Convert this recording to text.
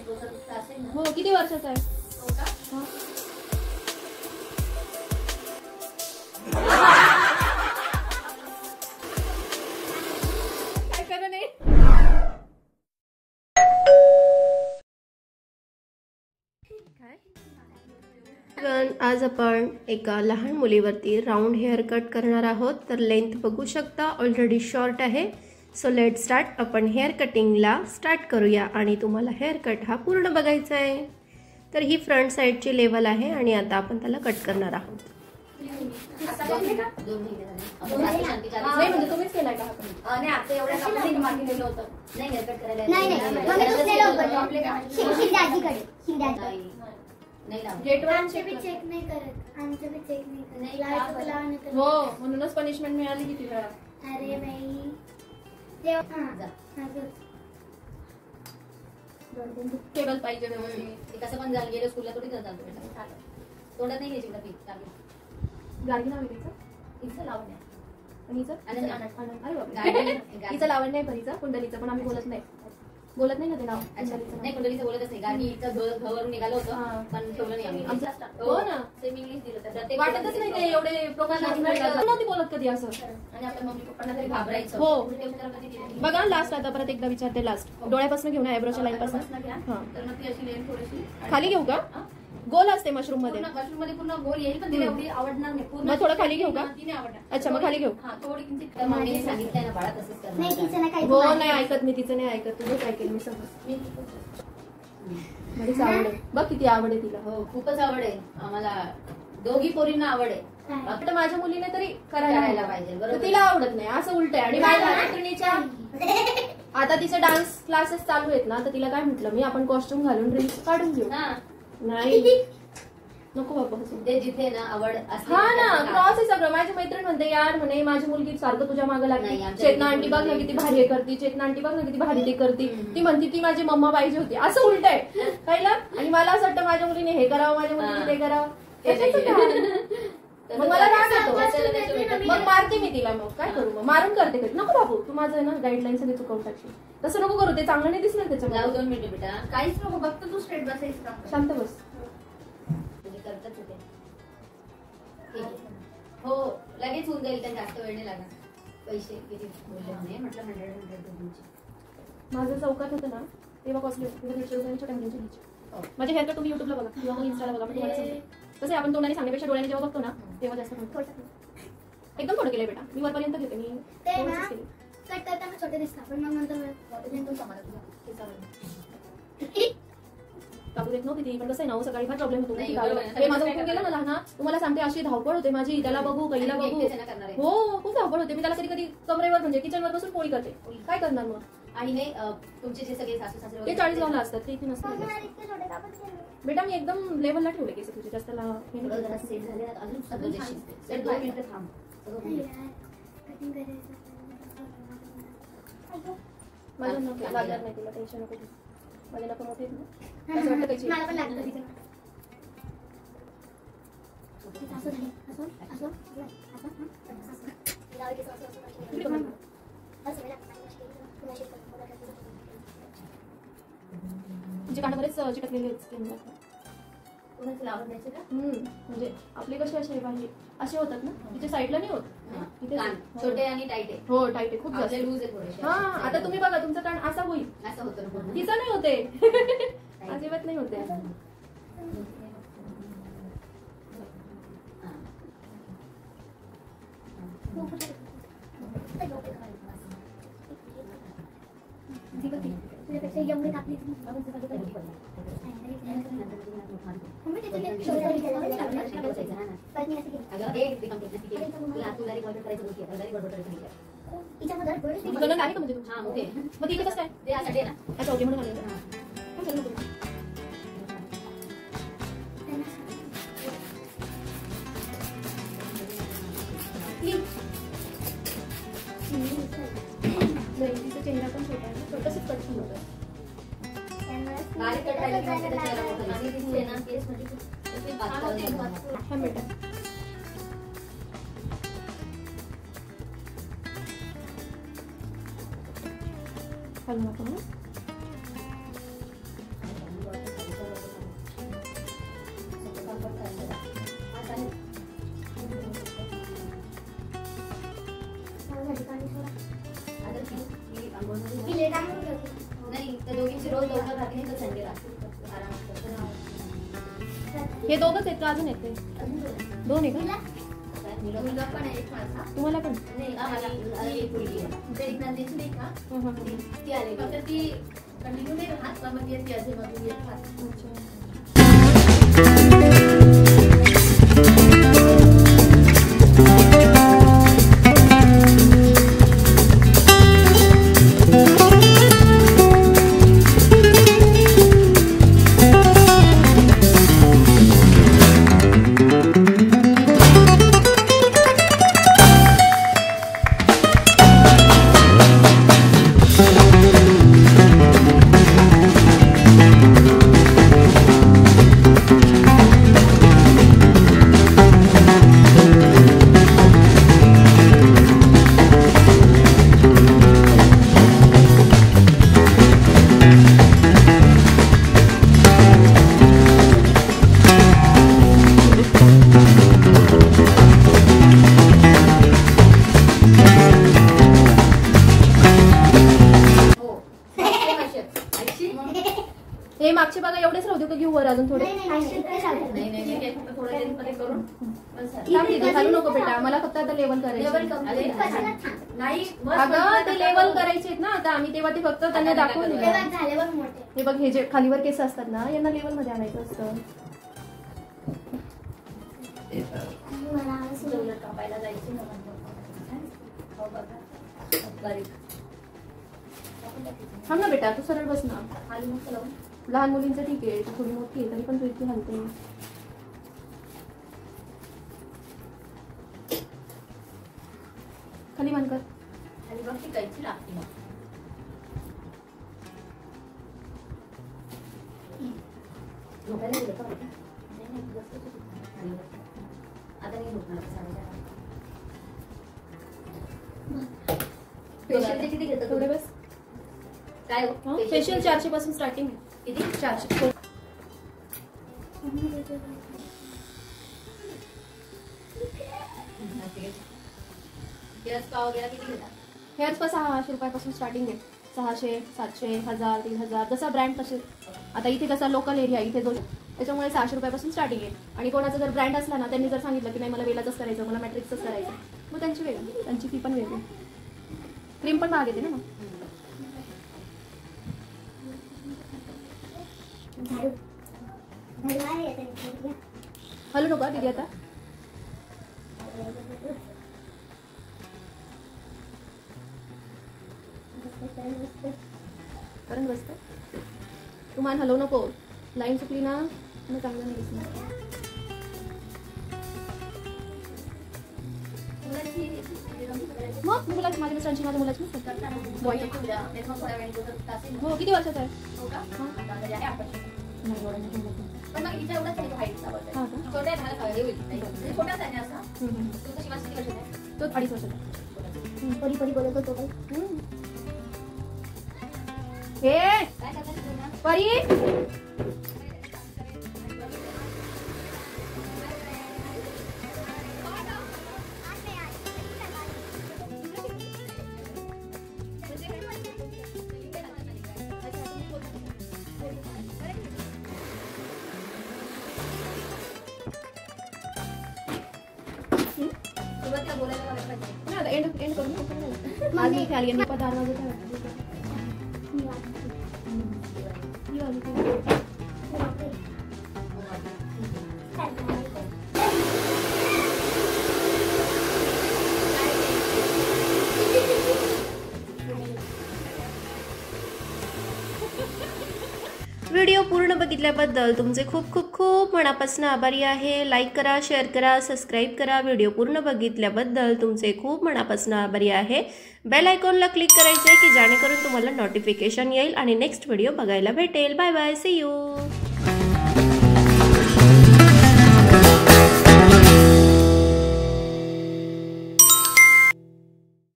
हो किती वर्षाचा आहे? काय करा नाही आज आपण एका लहान मुलीवरती राऊंड हेअर कट करणार आहोत. तर लेंथ बघू शकता ऑलरेडी शॉर्ट आहे. So let start. आपण हेअर कटिंगला स्टार्ट करूया आणि तुम्हाला हेअर कट हा पूर्ण बघायचा आहे. तर ही फ्रंट साईडची लेवल आहे आणि आता आपण त्याला कट करणार आहोत. नाही म्हणजे तुम्हीच केलाय का? नाही आता एवढ्या कामाने मागे नेलं होतं. नाही हेअर कट करायला नाही गेटवर आमचे बी चेक नाही करत. आमचे बी चेक नाही करत. हो म्हणूनच पनिशमेंट मिळाली की तिला. अरे बाई टेबल पाहिजे व्यवस्थित. कसं पण झालं गेलं स्कूलला थोडी जातात तोंडात नाही घ्यायची गाडी नाव हिचं लावण्या आणि हिचं लावण्य नाही भरीचा कुंडलीचं पण आम्ही बोलत नाही ना ते नाव. नाही कुंडलीचं बोलतच नाही. गाडी घरून निघालं होतं पण ठेवलं नाही आम्ही. हो ना सेम इंग्लिश दिलं तर वाटतच नाही ते एवढे नव्हती बोलत कधी असं. आणि आपल्या मम्मी पप्पांना तरी घाबरायचं. हो बघा लास्ट आता परत एकदा विचारते. लास्ट डोळ्यापासून घेऊन आयब्रोच्या लाईन पासून तर मग ती अशी लेन थोडीशी खाली घेऊ का? गोल असते मशरूम मध्ये पूर्ण गोल येईल पण तिला एवढी आवडणार नाही. मग थोडं खाली घेऊ का? अच्छा मग खाली घेऊ. थोडी मम्मीने सांगितलंय ना बाळा तसंच कर. हो नाही ऐकत मी तिचं नाही ऐकत. तुझंच ऐकेल मी समज. मला आवड आहे बघ किती आवड आहे तिला. हो खूपच आवड आहे आम्हाला दोघी पोरींना आवड आहे. फक्त माझ्या मुलीने तरी करायला पाहिजे. तिला आवडत नाही असं उलट आहे. आणि माझ्या आता तिचे डान्स क्लासेस चालू आहेत ना तर तिला काय म्हटलं मी आपण कॉस्ट्युम घालून रील्स काढून घेऊ. नाही नको बाबा ते जिथे ना आवड हा ना क्रॉस आहे सगळं. माझी मैत्रीण म्हणते यार म्हणे माझी मुलगी सारखं तुझ्या मागं लागली. चेतना आंटी बघ ना किती भारी करती. चेतना आंटी बघ ना किती भारी ते करती. ती म्हणती ती माझी मम्मा पाहिजे होती. असं उलट आहे कळलं. आणि मला असं वाटतं माझ्या मुलीने हे करावं माझ्या मुलीने ते करावं. मग मला राग येतो. मग मारते मी तिला. मग काय करू मग मारून करते कधी. नको बाबू तू माझं ना गाईडलाईन सगळी चुकवून टाकशील. तसं नको करू. ते चांगलं नाही दिसणार त्याच्या. 2 मिनिटं बेटा काहीच नको फक्त तू स्ट्रेट बसायचं. शांत बस. हो लगेच होऊन जाईल. तर जास्त वेळ नाही लागणार. पैसे किती बोलले म्हटलं 100 माझं चौकात होतं ना तेव्हा कॉस्टली छोट्या मुलींची घ्यायची. माझे हेअर कट तुम्ही युट्यूबला बघा किंवा मग इन्स्टाला बघा. तुम्हाला सांगते तसे आपण तोंडाने सांगण्यापेक्षा डोळ्याने जेव्हा बघतो ना तेव्हा जास्त एकदम थोडं केलंय बेटा. मी वरपर्यंत घेते. मी कट करताना छोटे दिसतात पण मग नंतर कापू देत नव्हती ती. पण कसं आहे ना सकाळी फार प्रॉब्लेम होतो. हे माझं उठून गेलं मला ना तुम्हाला सांगते अशी धावपळ होते माझी. त्याला बघू पहिला बघू. हो खूप धावपळ होते. मी त्याला कधी कधी कमरेवर म्हणजे किचनवर बसून पोळी करते. काय करणार मग. आणि हे तुमचे जे सगळे सासू सासरे ते 40 गावला असतात ते इथे नसतात बेटा. मी एकदम लेवलला ठेवले केस तुझे जास्त सेट झाले अजून 2 मिनिटं थांब. माझं नको लागणार नाही तुला टेन्शन नको. माझे नको मोठे असं वाटतं काही मला पण लागतं तिथे. तुझे कांड बरेच चिटकलेले आहेत. कोणाची लावून द्यायचे का? म्हणजे आपले कसे असे बाहेर असे होतात ना तिथे साईडला नाही होत. तिथे छोटे आणि टाईट आहे. हो टाईट आहे खूप जास्त लूज आहे थोडेसे. हा आता तुम्ही बघा तुमचं कान असा होईल. असं होतं तिचं नाही होते. अजिबात नाही होते. एवढे टाकली आहे का म्हणजे मग तिथे कसं काय अच्छा ओके म्हणून तिचा चेहरा पण छोटा आहे. छोटंसंच कट होतं. नाही तर दोघींची रोज लवकर राहते तर संडेला हे दोघंच आहेत का अजून आहेत ते? दोन आहे का? मुलगा पण आहे एक माझा. तुम्हाला पण? नाही एक मुलगी आहे. एक नंदेची नाही का ती आली फक्त ती कंटिन्यू नाही राहत पण मग ती अजून मधून येत राहते. हे मागचे बघा एवढेच राहू दे का घेऊ वर अजून थोडे? घालू नको बेटा मला फक्त आता लेवल करायचं. अगं ते लेवल करायचे आहेत ना आता आम्ही तेव्हा ते फक्त त्यांना दाखवून हे बघ हे जे खालीवर केस असतात ना यांना लेवल मध्ये आणायचं असतं. कापायला जायची थांब ना बेटा तू सरळ बस ना. लहान मुलींचं ठीक आहे थोडी मोठी आहे तरी पण तू इतकी हलते. खाली मान कर. आणि बघ ती कैची लागते मग झोपायला गेलं का आता नाही झोपणार. फेशियल किती घेतं थोडे बस. काय फेशियल 400 पासून स्टार्टिंग आहे. किती 400. हेअर स्पा वगैरे किती घेतात? हेअर स्पा 600 रुपयापासून स्टार्टिंग आहे. 600, 700, 1000, 3000 जसा ब्रँड तसे. आता इथे कसा लोकल एरिया इथे जो त्याच्यामुळे 600 रुपयापासून स्टार्टिंग आहे. आणि कोणाचा जर ब्रँड असला ना त्यांनी जर सांगितलं की नाही मला वेलाचंच करायचं मला मॅट्रिक्सच करायचं मग त्यांची वेगळी त्यांची फी पण वेगळी. क्रीम पण महाग येते ना मग. हॅलो नको दीदी आता कारण बसत तुम्हाला हलवू नको. लाईन चुकली ना मग चांगलं नाही दिसणार. मग मुलाची माझ्या मिस्टरांची माझ्या मुलाची हो किती वर्षाचा आहे? तो 2.5 वर्षाचा. परी परी बोलत होतो हे परी एंड करून आज इथे आली मी 4 वाजता. व्हिडिओ पूर्ण बघितल्याबद्दल तुमचे खूप खूप खूप मनापासून आभारी आहे. लाईक करा, शेअर करा, सबस्क्राईब करा. व्हिडिओ पूर्ण बघितल्याबद्दल तुमचे खूप मनापासून आभारी आहे. बेल आयकॉनला क्लिक करायचे की जेणेकरून तुम्हाला नोटिफिकेशन येईल आणि नेक्स्ट व्हिडिओ बघायला भेटेल. Bye bye, see you.